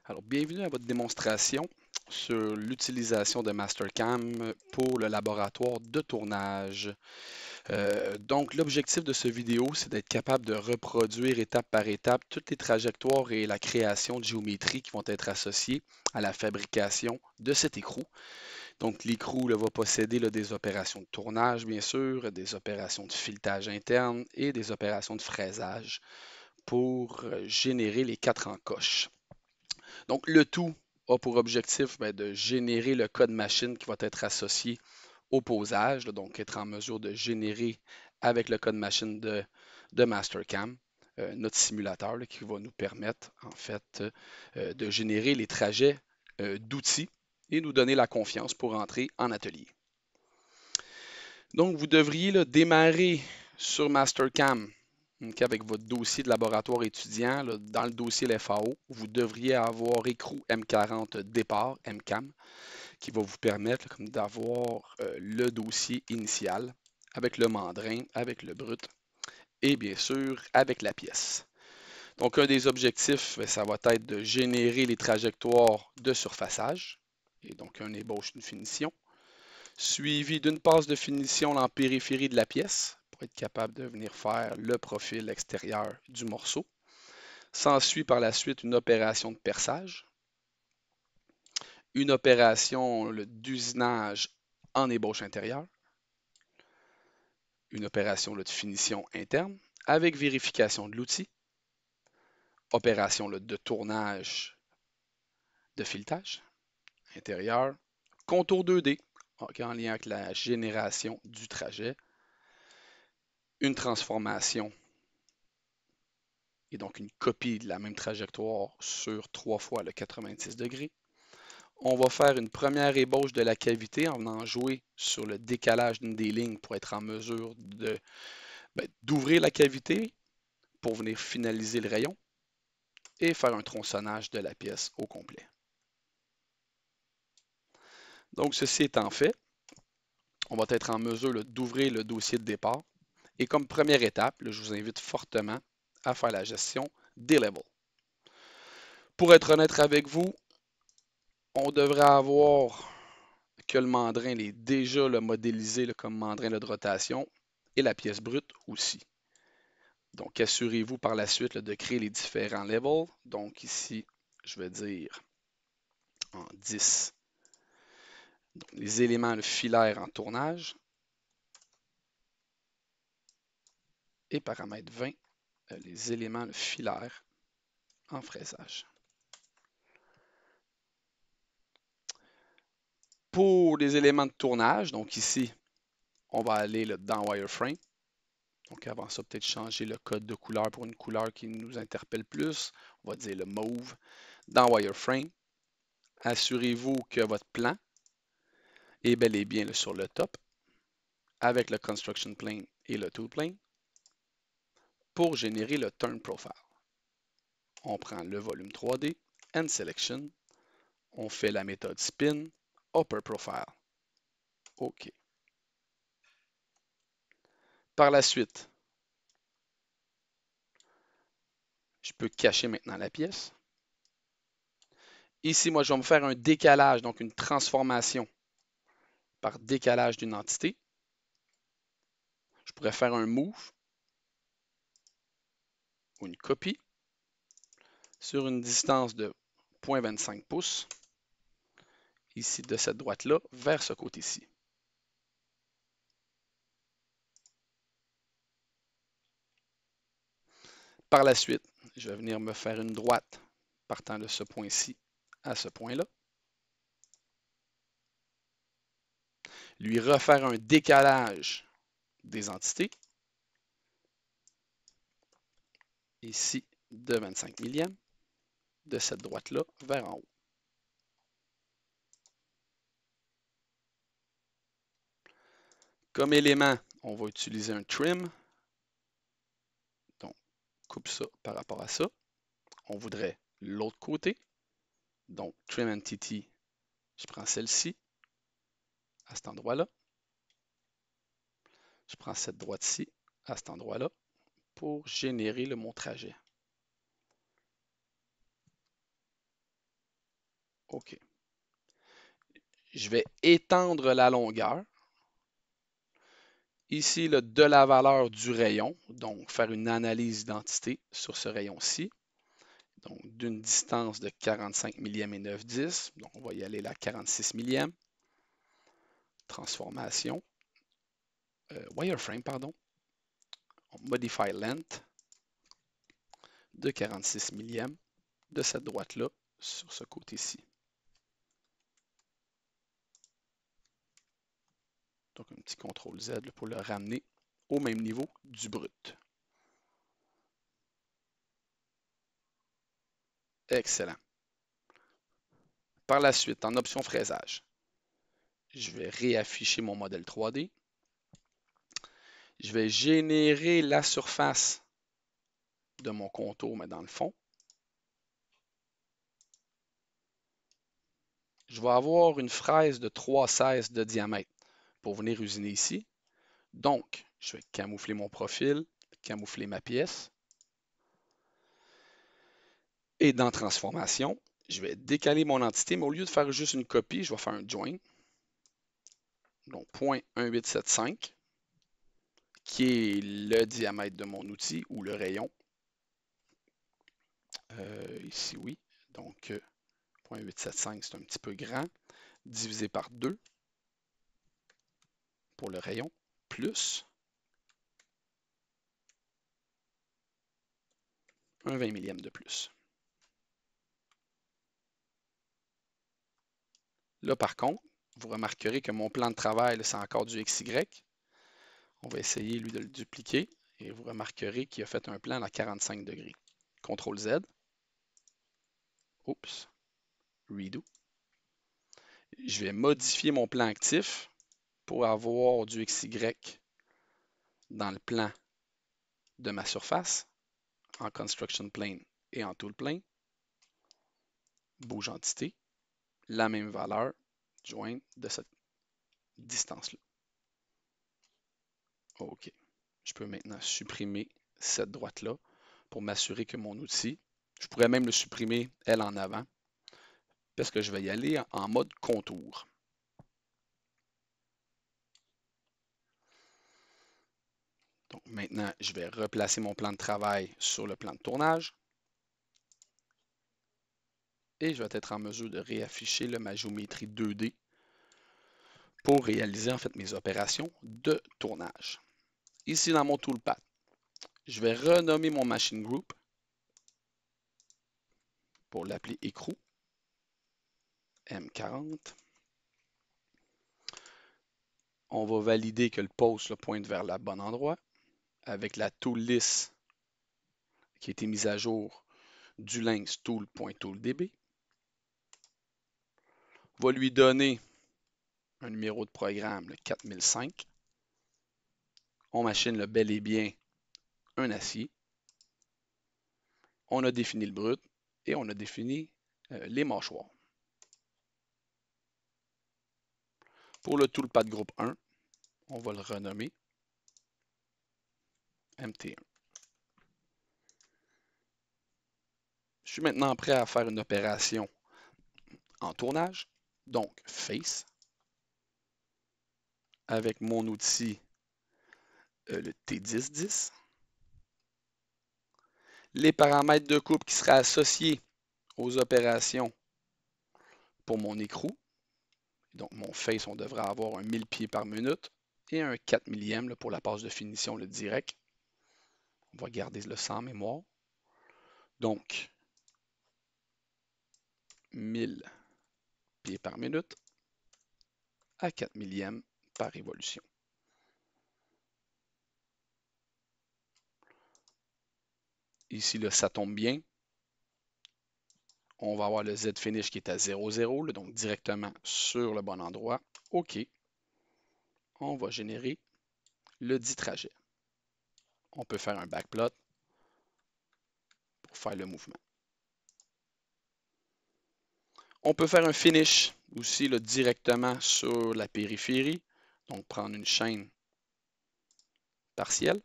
Alors, bienvenue à votre démonstration sur l'utilisation de Mastercam pour le laboratoire de tournage. Donc, l'objectif de ce vidéo, c'est d'être capable de reproduire étape par étape toutes les trajectoires et la création de géométrie qui vont être associées à la fabrication de cet écrou. Donc, l'écrou va posséder des opérations de tournage, bien sûr, des opérations de filetage interne et des opérations de fraisage pour générer les quatre encoches. Donc, le tout a pour objectif de générer le code machine qui va être associé au posage, donc être en mesure de générer avec le code machine de Mastercam notre simulateur qui va nous permettre en fait de générer les trajets d'outils et nous donner la confiance pour entrer en atelier. Donc, vous devriez démarrer sur Mastercam avec votre dossier de laboratoire étudiant. Dans le dossier LFAO, vous devriez avoir écrou M40 départ, MCAM, qui va vous permettre d'avoir le dossier initial avec le mandrin, avec le brut et bien sûr avec la pièce. Donc, un des objectifs, ça va être de générer les trajectoires de surfaçage et donc un ébauche, une finition, suivi d'une passe de finition en périphérie de la pièce pour être capable de venir faire le profil extérieur du morceau. S'ensuit par la suite une opération de perçage, une opération d'usinage en ébauche intérieure, une opération de finition interne avec vérification de l'outil, opération de tournage de filetage intérieur, contour 2D en lien avec la génération du trajet, une transformation et donc une copie de la même trajectoire sur 3 fois le 90 degrés. On va faire une première ébauche de la cavité en venant jouer sur le décalage d'une des lignes pour être en mesure d'ouvrir la cavité pour venir finaliser le rayon et faire un tronçonnage de la pièce au complet. Donc, ceci étant fait, on va être en mesure d'ouvrir le dossier de départ. Et comme première étape, je vous invite fortement à faire la gestion des levels. Pour être honnête avec vous, on devrait avoir que le mandrin est déjà modélisé comme mandrin de rotation et la pièce brute aussi. Donc, assurez-vous par la suite de créer les différents levels. Donc, ici, je vais dire en 10. Donc, les éléments filaires en tournage et paramètre 20, les éléments filaires en fraisage. Pour les éléments de tournage, donc ici, on va aller dans Wireframe. Donc avant ça, peut-être changer le code de couleur pour une couleur qui nous interpelle plus. On va dire le mauve. Dans Wireframe, assurez-vous que votre plan est bel et bien sur le top avec le Construction Plane et le Tool Plane pour générer le Turn Profile. On prend le volume 3D, End Selection, on fait la méthode Spin, Upper Profile. OK. Par la suite, je peux cacher maintenant la pièce. Ici, moi, je vais me faire un décalage, donc une transformation par décalage d'une entité. Je pourrais faire un move ou une copie sur une distance de 0,25 pouces, ici de cette droite-là vers ce côté-ci. Par la suite, je vais venir me faire une droite partant de ce point-ci à ce point-là. Lui refaire un décalage des entités, ici de 25 millièmes, de cette droite-là vers en haut. Comme élément, on va utiliser un trim. Donc, coupe ça par rapport à ça. On voudrait l'autre côté. Donc, trim entity, je prends celle-ci, à cet endroit-là. Je prends cette droite-ci, à cet endroit-là, pour générer mon trajet. OK. Je vais étendre la longueur. Ici, là, de la valeur du rayon, donc faire une analyse d'identité sur ce rayon-ci. Donc, d'une distance de 45 millièmes et 9/10. Donc, on va y aller là, 46 millièmes. Transformation. Wireframe, pardon. Modify length de 46 millièmes de cette droite-là sur ce côté-ci. Donc, un petit CTRL Z pour le ramener au même niveau du brut. Excellent. Par la suite, en option fraisage, je vais réafficher mon modèle 3D. Je vais générer la surface de mon contour, mais dans le fond. Je vais avoir une fraise de 3/16 de diamètre pour venir usiner ici. Donc, je vais camoufler mon profil, camoufler ma pièce. Et dans Transformation, je vais décaler mon entité, mais au lieu de faire juste une copie, je vais faire un join. Donc, 0.1875, qui est le diamètre de mon outil ou le rayon. Ici, oui. Donc, 0.875, c'est un petit peu grand. Divisé par 2 pour le rayon, plus un 20 millième de plus. Là, par contre, vous remarquerez que mon plan de travail, c'est encore du XY. On va essayer, lui, de le dupliquer. Et vous remarquerez qu'il a fait un plan à 45 degrés. CTRL Z. Oups. Redo. Je vais modifier mon plan actif pour avoir du XY dans le plan de ma surface, en Construction Plane et en Tool Plane. Bouge entité. La même valeur, join de cette distance-là. OK. Je peux maintenant supprimer cette droite-là pour m'assurer que mon outil, je pourrais même le supprimer, elle, en avant, parce que je vais y aller en mode contour. Donc maintenant, je vais replacer mon plan de travail sur le plan de tournage. Et je vais être en mesure de réafficher ma géométrie 2D pour réaliser en fait mes opérations de tournage. Ici dans mon toolpath, je vais renommer mon machine group pour l'appeler écrou M40. On va valider que le poste pointe vers le bon endroit avec la tool list qui a été mise à jour du lynx tool.tooldb. On va lui donner un numéro de programme, le 4005. On machine le bel et bien un acier. On a défini le brut et on a défini les mâchoires. Pour le toolpath groupe 1, on va le renommer MT1. Je suis maintenant prêt à faire une opération en tournage. Donc, Face, avec mon outil, le T1010. Les paramètres de coupe qui seraient associés aux opérations pour mon écrou. Donc, mon Face, on devrait avoir un 1000 pieds par minute et un 4 millième pour la passe de finition, le direct. On va garder le 100 en mémoire. Donc, 1000 pieds par minute à 4 millièmes par révolution. Ici, là, ça tombe bien. On va avoir le Z finish qui est à 0,0, donc directement sur le bon endroit. OK. On va générer le dit trajet. On peut faire un backplot pour faire le mouvement. On peut faire un finish aussi là, directement sur la périphérie. Donc, prendre une chaîne partielle.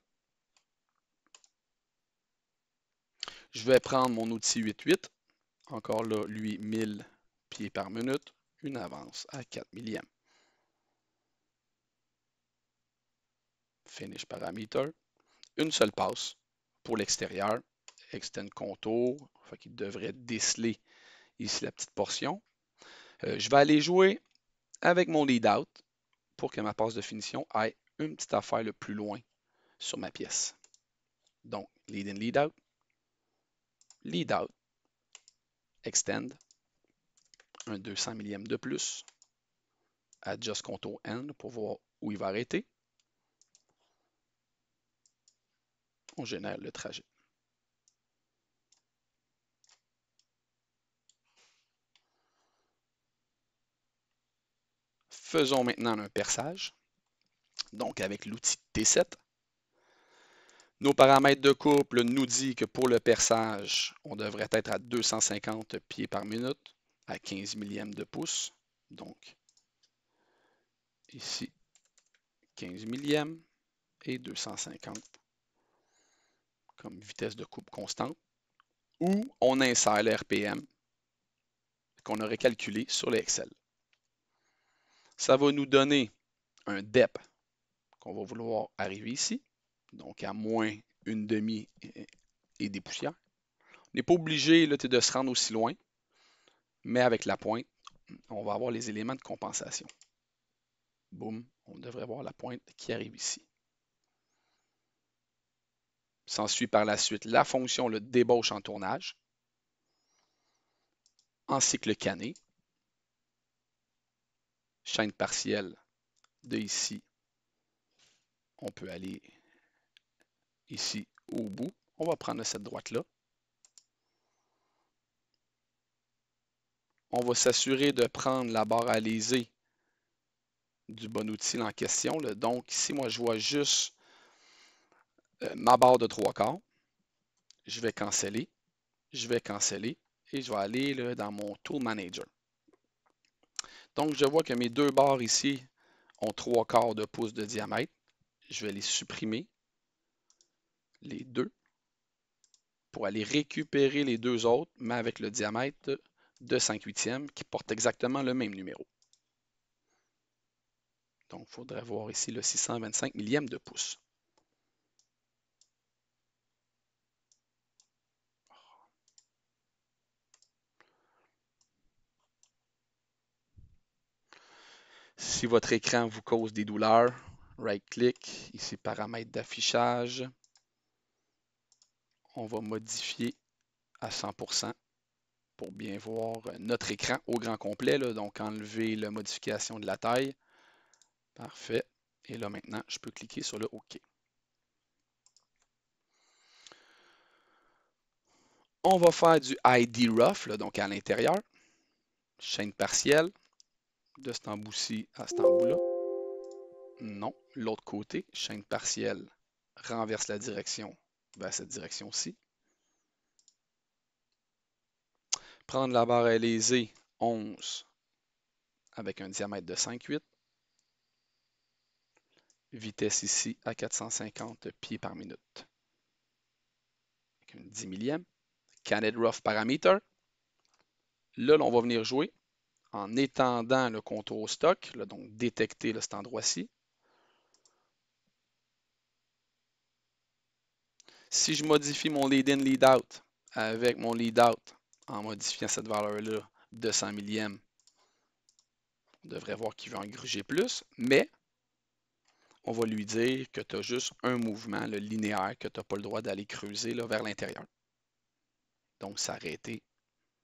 Je vais prendre mon outil 8.8. Encore là, lui, 1000 pieds par minute, une avance à 4 millièmes. Finish parameter, une seule passe pour l'extérieur, extend contour, fait qu'il devrait déceler ici la petite portion. Je vais aller jouer avec mon lead out pour que ma passe de finition aille une petite affaire le plus loin sur ma pièce. Donc, lead in, lead out, extend, un 200 millième de plus, adjust contour end pour voir où il va arrêter. On génère le trajet. Faisons maintenant un perçage. Donc, avec l'outil T7, nos paramètres de couple nous disent que pour le perçage, on devrait être à 250 pieds par minute à 15 millièmes de pouce. Donc, ici, 15 millièmes et 250 comme vitesse de coupe constante. Ou on insère le RPM qu'on aurait calculé sur l'Excel. Ça va nous donner un DEP qu'on va vouloir arriver ici, donc à moins une demi et des poussières. On n'est pas obligé là, de se rendre aussi loin, mais avec la pointe, on va avoir les éléments de compensation. Boum, on devrait voir la pointe qui arrive ici. S'ensuit par la suite la fonction le débauche en tournage, en cycle canné, chaîne partielle de ici, on peut aller ici au bout. On va prendre cette droite-là. On va s'assurer de prendre la barre à léser du bon outil en question. Là. Donc ici, moi, je vois juste ma barre de 3/4. Je vais canceller. Je vais canceller et je vais aller là, dans mon Tool Manager. Donc, je vois que mes deux barres ici ont 3/4 de pouce de diamètre. Je vais les supprimer, les deux, pour aller récupérer les deux autres, mais avec le diamètre de 5/8 qui porte exactement le même numéro. Donc, il faudrait voir ici le 625 millième de pouce. Si votre écran vous cause des douleurs, right-click, ici paramètres d'affichage. On va modifier à 100% pour bien voir notre écran au grand complet. Là, donc, enlever la modification de la taille. Parfait. Et là, maintenant, je peux cliquer sur le OK. On va faire du ID Rough, là, donc à l'intérieur. Chaîne partielle. De cet embout-ci à cet embout-là. Non. L'autre côté, chaîne partielle, renverse la direction vers cette direction-ci. Prendre la barre à léser 11 avec un diamètre de 5/8. Vitesse ici à 450 pieds par minute. Avec un 10 millième. Candid Rough Parameter. Là, on va venir jouer en étendant le contour stock, là, donc détecter là, cet endroit-ci. Si je modifie mon lead in, lead out avec mon lead out en modifiant cette valeur-là de 100 millièmes, on devrait voir qu'il veut en gruger plus, mais on va lui dire que tu as juste un mouvement le linéaire, que tu n'as pas le droit d'aller creuser là, vers l'intérieur. Donc, s'arrêter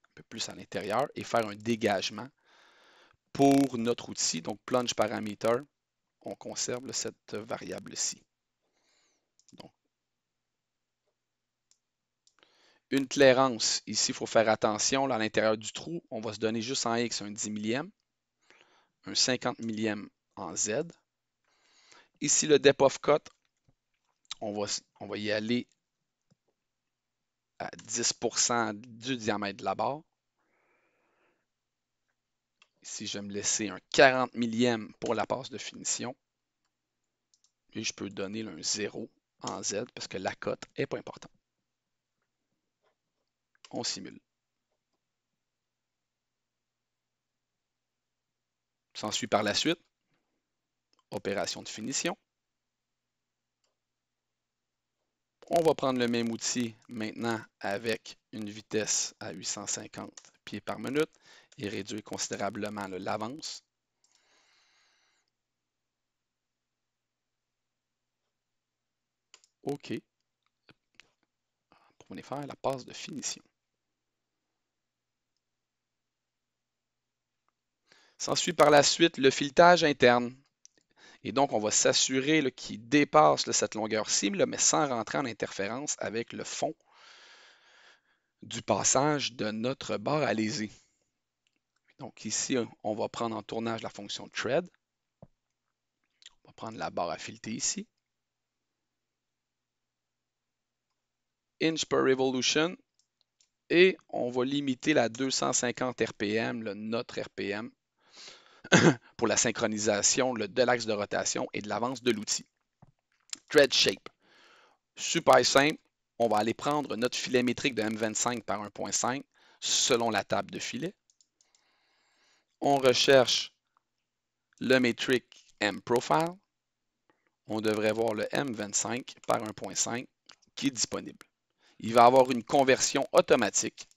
un peu plus à l'intérieur et faire un dégagement pour notre outil. Donc, plunge parameter, on conserve cette variable-ci. Donc, une clairance, ici, il faut faire attention. Là, à l'intérieur du trou, on va se donner juste en X un 10 millième, un 50 millième en Z. Ici, le depth of cut, on va y aller à 10% du diamètre de la barre. Ici, je vais me laisser un 40 millième pour la passe de finition. Et je peux donner un 0 en Z parce que la cote n'est pas importante. On simule. S'ensuit par la suite, opération de finition. On va prendre le même outil maintenant avec une vitesse à 850 pieds par minute et réduire considérablement l'avance. OK. Pour venir faire la passe de finition. S'ensuit par la suite le filetage interne. Et donc, on va s'assurer qu'il dépasse cette longueur-ci, mais sans rentrer en interférence avec le fond du passage de notre barre à léser. Donc ici, on va prendre en tournage la fonction thread. On va prendre la barre à fileter ici. Inch per revolution. Et on va limiter la 250 RPM, notre RPM, pour la synchronisation de l'axe de rotation et de l'avance de l'outil. Thread shape. Super simple. On va aller prendre notre filet métrique de M25 par 1.5 selon la table de filet. On recherche le métrique M-Profile. On devrait voir le M25 par 1.5 qui est disponible. Il va avoir une conversion automatique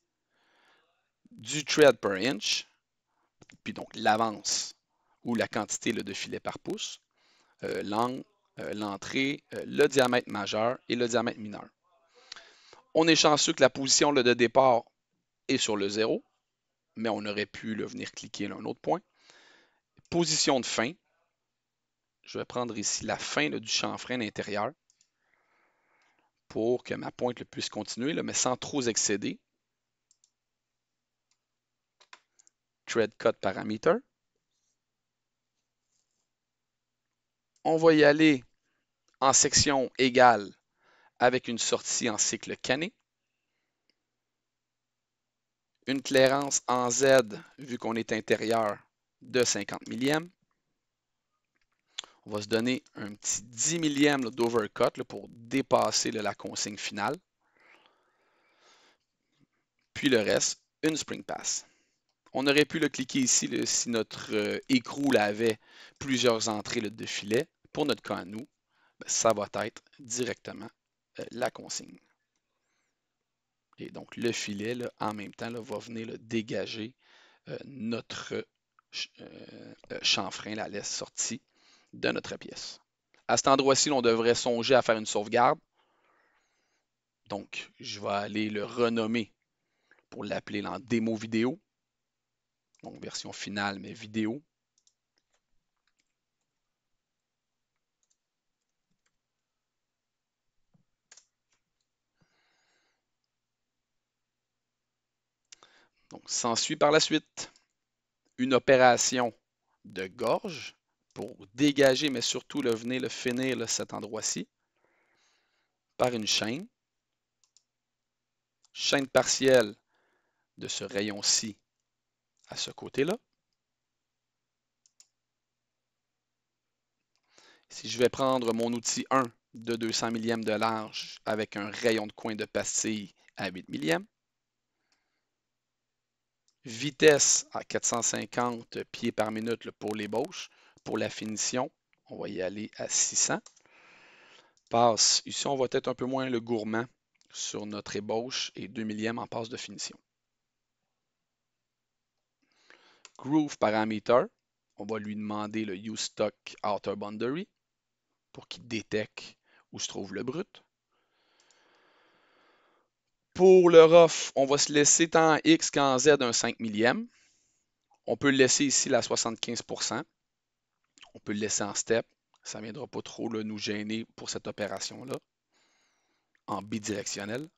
du thread per inch, puis donc l'avance ou la quantité de filet par pouce, l'angle, l'entrée, le diamètre majeur et le diamètre mineur. On est chanceux que la position de départ est sur le 0, mais on aurait pu venir cliquer à un autre point. Position de fin. Je vais prendre ici la fin du chanfrein intérieur pour que ma pointe puisse continuer, mais sans trop excéder. Thread cut parameter. On va y aller en section égale avec une sortie en cycle canné. Une clairance en Z, vu qu'on est intérieur, de 50 millièmes. On va se donner un petit 10 millièmes d'overcut pour dépasser la consigne finale. Puis le reste, une spring pass. On aurait pu le cliquer ici si notre écrou avait plusieurs entrées de filet. Pour notre cas à nous, ça va être directement la consigne. Et donc le filet, en même temps, va venir dégager notre chanfrein, la laisse sortie de notre pièce. À cet endroit-ci, on devrait songer à faire une sauvegarde. Donc, je vais aller le renommer pour l'appeler en démo vidéo. Donc, version finale, mais vidéo. Donc, s'ensuit par la suite une opération de gorge pour dégager, mais surtout venir finir cet endroit-ci par une chaîne. Chaîne partielle de ce rayon-ci à ce côté-là. Si je vais prendre mon outil 1 de 200 millièmes de large avec un rayon de coin de pastille à 8 millièmes, vitesse à 450 pieds par minute pour l'ébauche. Pour la finition, on va y aller à 600. Passe, ici on va être un peu moins le gourmand sur notre ébauche et 2 millièmes en passe de finition. Groove parameter, on va lui demander le Use Stock Outer Boundary pour qu'il détecte où se trouve le brut. Pour le rough, on va se laisser tant en X qu'en Z un 5 millième. On peut le laisser ici à 75%. On peut le laisser en step. Ça ne viendra pas trop nous gêner pour cette opération-là. En bidirectionnel.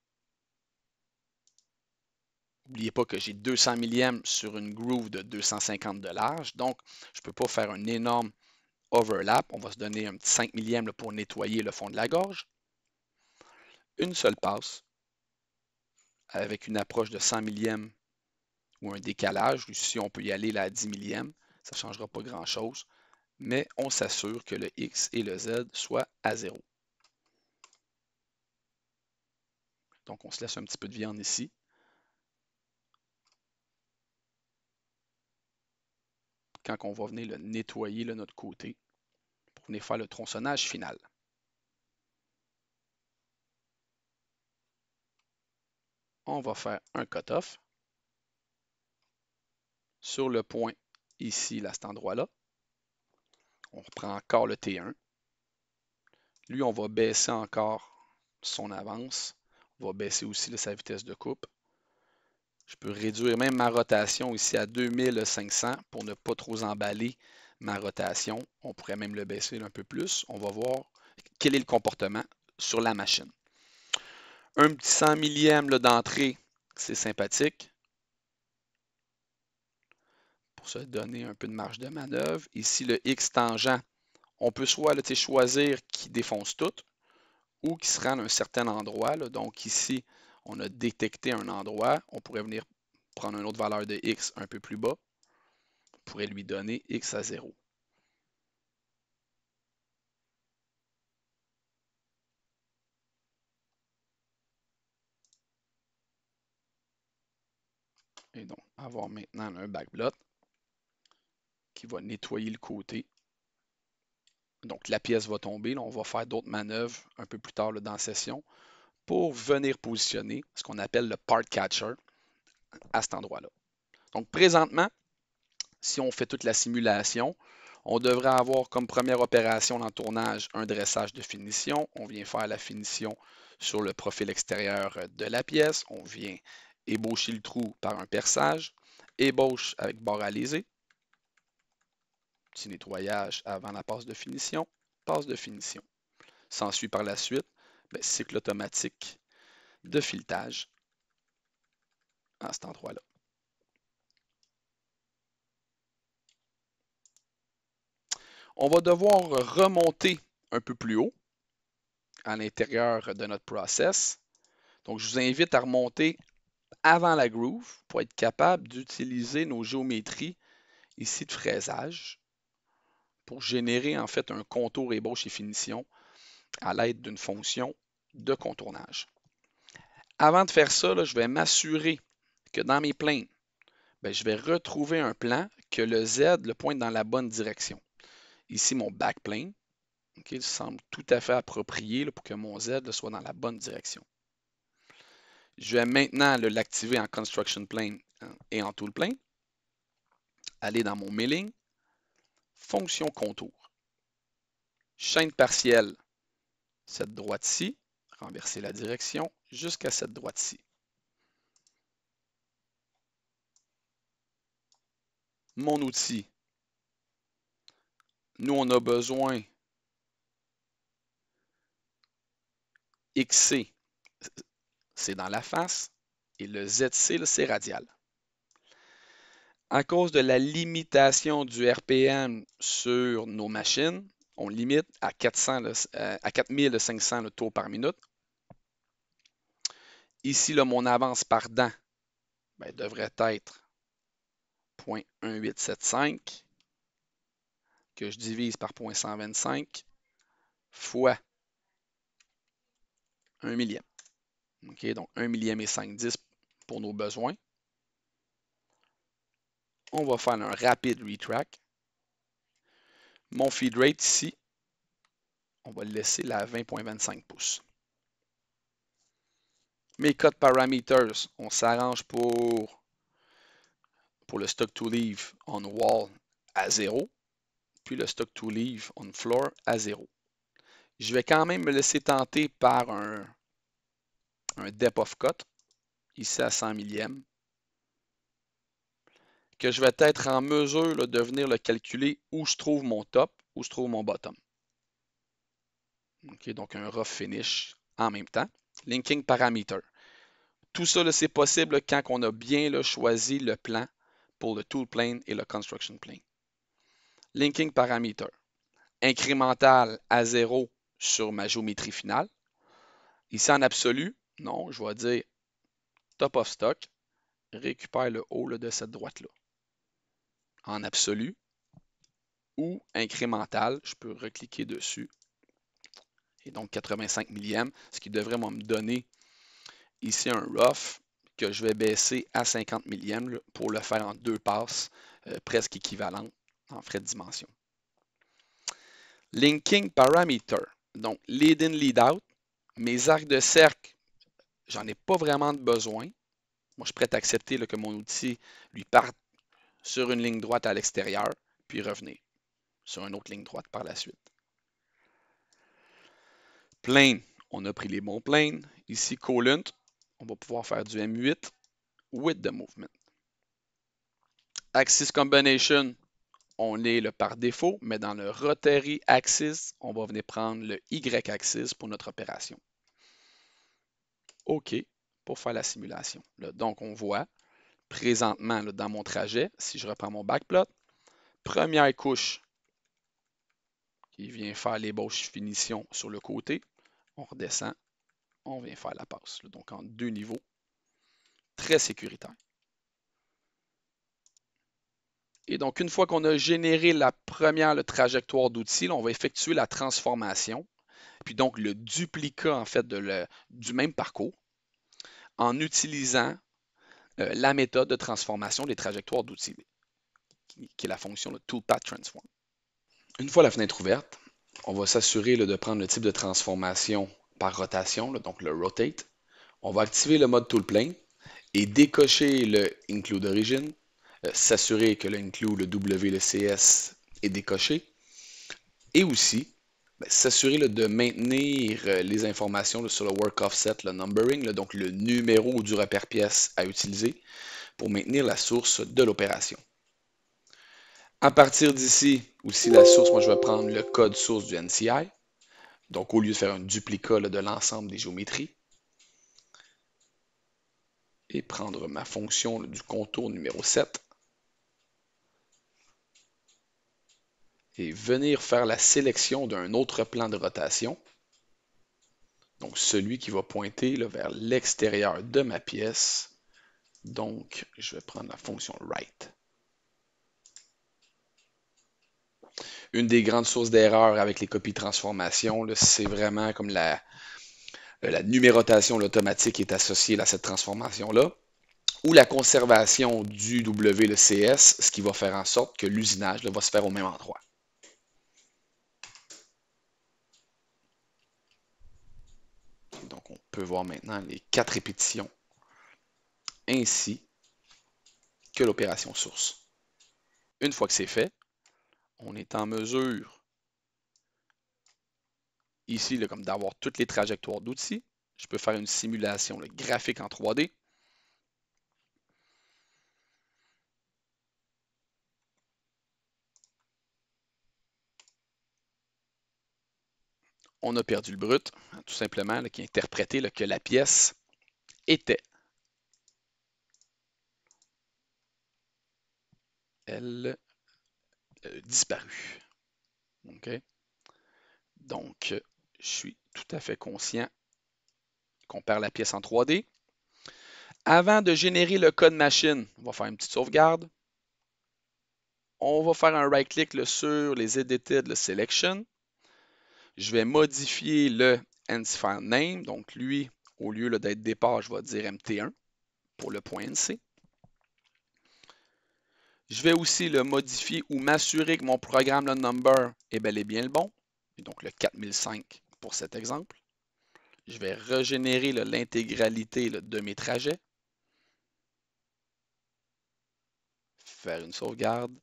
N'oubliez pas que j'ai 200 millièmes sur une groove de 250 de large. Donc, je ne peux pas faire un énorme overlap. On va se donner un petit 5 millièmes pour nettoyer le fond de la gorge. Une seule passe avec une approche de 100 millièmes ou un décalage. Ici, on peut y aller à 10 millièmes. Ça ne changera pas grand-chose. Mais on s'assure que le X et le Z soient à 0. Donc, on se laisse un petit peu de viande ici. quand on va venir le nettoyer de notre côté pour venir faire le tronçonnage final. On va faire un cut-off sur le point ici, à cet endroit-là. On reprend encore le T1. Lui, on va baisser encore son avance. On va baisser aussi sa vitesse de coupe. Je peux réduire même ma rotation ici à 2500 pour ne pas trop emballer ma rotation. On pourrait même le baisser un peu plus. On va voir quel est le comportement sur la machine. Un petit 100 millième d'entrée, c'est sympathique. Pour se donner un peu de marge de manœuvre. Ici, le X tangent, on peut soit choisir qui défonce tout ou qui se rend à un certain endroit. Donc ici, on a détecté un endroit. On pourrait venir prendre une autre valeur de X un peu plus bas. On pourrait lui donner X à 0. Et donc, avoir maintenant un backblot qui va nettoyer le côté. Donc, la pièce va tomber. Là, on va faire d'autres manœuvres un peu plus tard dans la session pour venir positionner ce qu'on appelle le part catcher à cet endroit-là. Donc, présentement, si on fait toute la simulation, on devrait avoir comme première opération dans le tournage un dressage de finition. On vient faire la finition sur le profil extérieur de la pièce. On vient ébaucher le trou par un perçage. Ébauche avec bord à léser. Petit nettoyage avant la passe de finition. Passe de finition. S'ensuit par la suite cycle automatique de filetage à cet endroit-là. On va devoir remonter un peu plus haut à l'intérieur de notre process. Donc, je vous invite à remonter avant la groove pour être capable d'utiliser nos géométries ici de fraisage pour générer en fait un contour ébauche et finition à l'aide d'une fonction de contournage. Avant de faire ça, je vais m'assurer que dans mes planes, je vais retrouver un plan que le Z le pointe dans la bonne direction. Ici, mon backplane, il semble tout à fait approprié pour que mon Z soit dans la bonne direction. Je vais maintenant l'activer en Construction Plane et en Tool Plane. Aller dans mon Milling, fonction contour. Chaîne partielle, cette droite-ci, renverser la direction jusqu'à cette droite-ci. Mon outil, nous on a besoin XC, c'est dans la face, et le ZC, c'est radial. À cause de la limitation du RPM sur nos machines, on limite à 4500 tours par minute. Ici, mon avance par dent devrait être 0.1875 que je divise par 0.125 fois 1 millième. Okay, donc 1 millième et 5/10 pour nos besoins. On va faire un rapide retrack. Mon feed rate ici, on va le laisser là à 20.25 pouces. Mes cut parameters, on s'arrange pour le stock to leave on wall à 0, puis le stock to leave on floor à 0. Je vais quand même me laisser tenter par un depth of cut, ici à 100 millième, que je vais être en mesure de venir le calculer où je trouve mon top, où je trouve mon bottom. Okay, donc un rough finish en même temps. Linking parameter. Tout ça, c'est possible quand on a bien choisi le plan pour le tool plane et le construction plane. Linking parameter. Incrémental à 0 sur ma géométrie finale. Ici en absolu, non, je vais dire top of stock, récupère le haut de cette droite-là. En absolu ou incrémental, je peux recliquer dessus. Et donc 85 millième, ce qui devrait me donner ici un rough que je vais baisser à 50 millième pour le faire en deux passes presque équivalentes en frais de dimension. Linking parameter. Donc, lead in, lead out. Mes arcs de cercle, j'en ai pas vraiment de besoin. Moi, je suis prêt à accepter là, que mon outil lui parte sur une ligne droite à l'extérieur, puis revenir sur une autre ligne droite par la suite. Plane, on a pris les bons planes. Ici, collant, on va pouvoir faire du M8 with the movement. Axis combination, on est le par défaut, mais dans le rotary axis, on va venir prendre le Y-axis pour notre opération. OK, pour faire la simulation. Là, donc, on voit présentement là, dans mon trajet, si je reprends mon backplot, première couche qui vient faire l'ébauche finition sur le côté, on redescend, on vient faire la passe. Là, donc, en 2 niveaux, très sécuritaire. Et donc, une fois qu'on a généré la première trajectoire d'outils, on va effectuer la transformation, puis donc le duplicat en fait du même parcours en utilisant la méthode de transformation des trajectoires d'outils, qui est la fonction toolpath transform. Une fois la fenêtre ouverte, on va s'assurer de prendre le type de transformation par rotation, donc le rotate. On va activer le mode toolplane et décocher le include origin, s'assurer que le include, le W, le CS est décoché, et aussi s'assurer de maintenir les informations sur le work offset, le numbering, donc le numéro du repère pièce à utiliser pour maintenir la source de l'opération. À partir d'ici, aussi la source, moi je vais prendre le code source du NCI. Donc au lieu de faire un duplicat de l'ensemble des géométries, et prendre ma fonction du contour numéro 7, et venir faire la sélection d'un autre plan de rotation, donc celui qui va pointer vers l'extérieur de ma pièce. Donc, je vais prendre la fonction right. Une des grandes sources d'erreur avec les copies de transformation, c'est vraiment comme la numérotation automatique qui est associée à cette transformation-là, ou la conservation du W, le CS, ce qui va faire en sorte que l'usinage va se faire au même endroit. Donc, on peut voir maintenant les 4 répétitions ainsi que l'opération source. Une fois que c'est fait, on est en mesure ici comme d'avoir toutes les trajectoires d'outils. Je peux faire une simulation graphique en 3D. On a perdu le brut, tout simplement, qui interprétait que la pièce était. Elle disparue. Okay? Donc, je suis tout à fait conscient qu'on perd la pièce en 3D. Avant de générer le code machine, on va faire une petite sauvegarde. On va faire un right-click sur les Edited, le Selection. Je vais modifier le NCFile name. Donc, lui, au lieu d'être départ, je vais dire MT1 pour le point NC. Je vais aussi le modifier ou m'assurer que mon programme, le number, est bel et bien le bon. Et donc, le 4005 pour cet exemple. Je vais régénérer l'intégralité de mes trajets. Faire une sauvegarde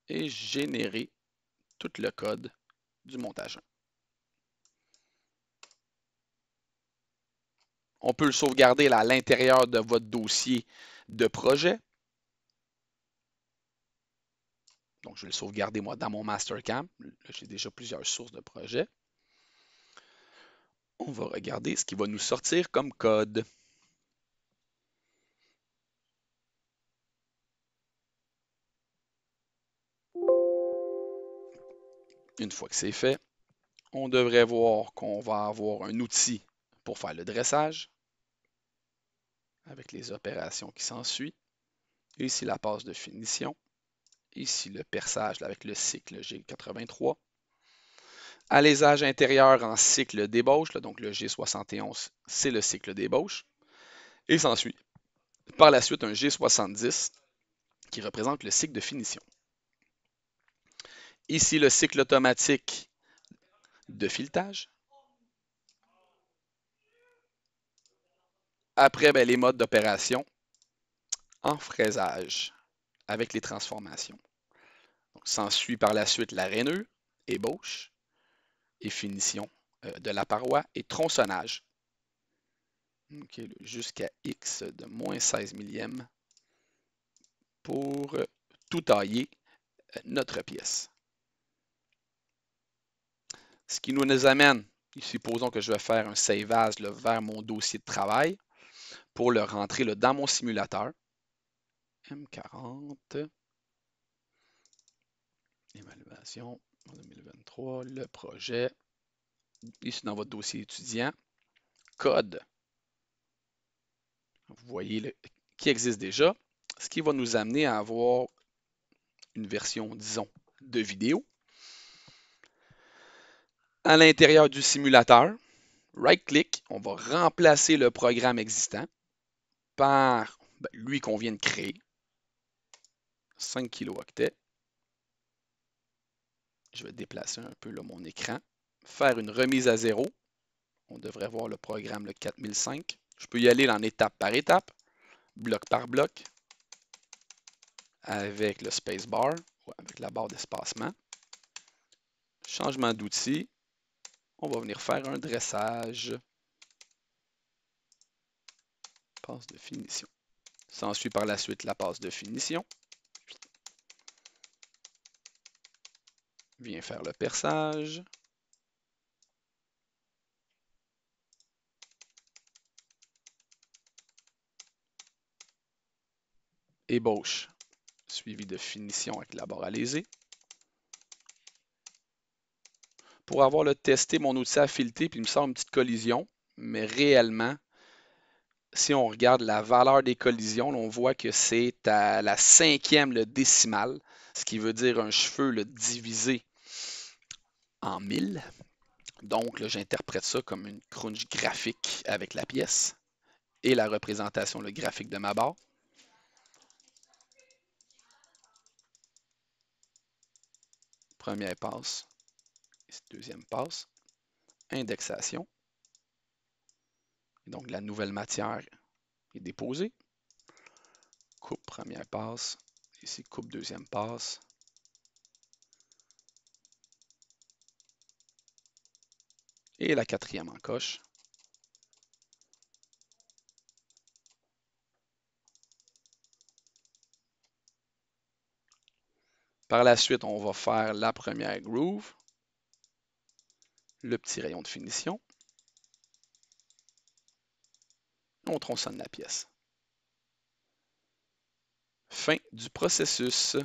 et générer tout le code du montage 1. On peut le sauvegarder à l'intérieur de votre dossier de projet. Donc, je vais le sauvegarder moi dans mon Mastercam. J'ai déjà plusieurs sources de projet. On va regarder ce qui va nous sortir comme code. Une fois que c'est fait, on devrait voir qu'on va avoir un outil pour faire le dressage avec les opérations qui s'ensuivent. Ici, la passe de finition. Ici, le perçage avec le cycle G83. Alésage intérieur en cycle d'ébauche, donc le G71, c'est le cycle d'ébauche. Et s'ensuit par la suite un G70 qui représente le cycle de finition. Ici, le cycle automatique de filetage. Après, ben, les modes d'opération en fraisage avec les transformations. S'ensuit par la suite la rainure, ébauche et finition de la paroi et tronçonnage. Okay, jusqu'à X de moins 16 millièmes pour tout tailler notre pièce. Ce qui nous amène, supposons que je vais faire un save as là, vers mon dossier de travail pour le rentrer là, dans mon simulateur. M40, évaluation 2023, le projet, ici dans votre dossier étudiant, code. Vous voyez qui existe déjà, ce qui va nous amener à avoir une version, disons, de vidéo. À l'intérieur du simulateur, right-click, on va remplacer le programme existant par lui qu'on vient de créer, 5 kilooctets. Je vais déplacer un peu là, mon écran, faire une remise à zéro. On devrait voir le programme le 4005. Je peux y aller en étape par étape, bloc par bloc, avec le spacebar, ou avec la barre d'espacement. Changement d'outil. On va venir faire un dressage. Passe de finition. S'ensuit par la suite la passe de finition. Viens faire le perçage. Ébauche, suivi de finition avec la barre à léser. Pour avoir testé mon outil à fileter, puis il me sort une petite collision, mais réellement, si on regarde la valeur des collisions, on voit que c'est à la 5e décimale, ce qui veut dire un cheveu divisé en 1000. Donc, j'interprète ça comme une crunch graphique avec la pièce et la représentation graphique de ma barre. Première passe, deuxième passe, indexation. Et donc, la nouvelle matière est déposée. Coupe première passe, ici coupe deuxième passe. Et la 4e encoche. Par la suite, on va faire la première groove, le petit rayon de finition. On tronçonne la pièce. Fin du processus.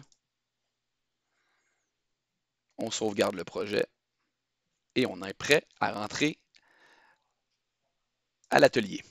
On sauvegarde le projet et on est prêt à rentrer à l'atelier.